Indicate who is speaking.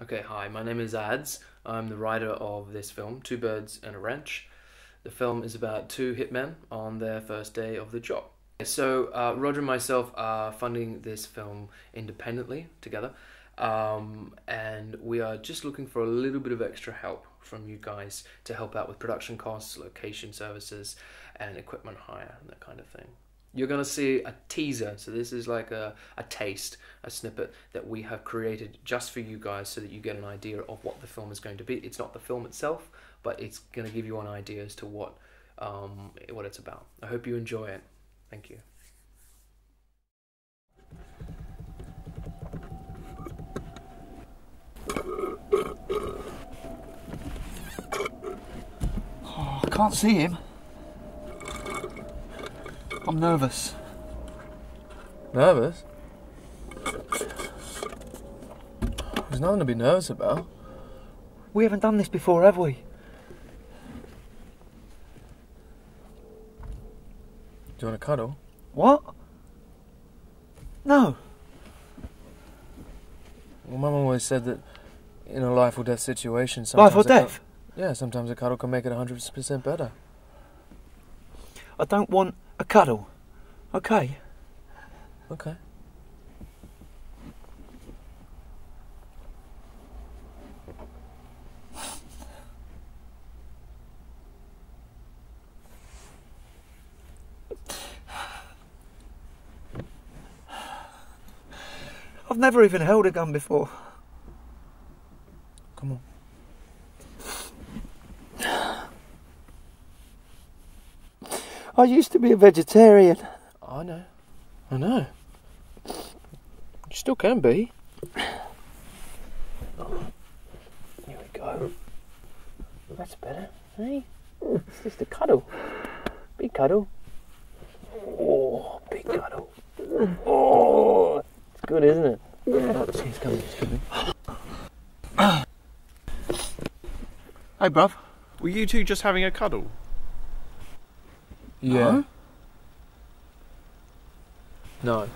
Speaker 1: Okay, hi, my name is Adz. I'm the writer of this film, Two Birds and a Wrench. The film is about two hitmen on their first day of the job. So Roger and myself are funding this film independently together, and we are just looking for a little bit of extra help from you guys to help out with production costs, location services, and equipment hire, and that kind of thing. You're going to see a teaser, so this is like a taste, a snippet that we have created just for you guys so that you get an idea of what the film is going to be. It's not the film itself, but it's going to give you an idea as to what it's about. I hope you enjoy it. Thank you.
Speaker 2: Oh, I can't see him. I'm nervous.
Speaker 3: Nervous? There's nothing to be nervous about.
Speaker 2: We haven't done this before, have we?
Speaker 3: Do you want to cuddle?
Speaker 2: What? No.
Speaker 3: Well, Mum always said that in a life or death situation,
Speaker 2: Life or death?
Speaker 3: Yeah, sometimes a cuddle can make it 100% better.
Speaker 2: I don't want a cuddle. Okay.
Speaker 3: Okay.
Speaker 2: I've never even held a gun before.
Speaker 3: Come on.
Speaker 2: I used to be a vegetarian.
Speaker 3: I know. I know. You still can be.
Speaker 1: Oh, here we go. That's better. Hey, it's just a cuddle. Big cuddle. Oh, big cuddle. Oh, it's good, isn't it? Oh, she's coming. She's coming.
Speaker 2: Hey, bruv.
Speaker 4: Were you two just having a cuddle?
Speaker 3: Yeah.
Speaker 2: Huh?
Speaker 3: No.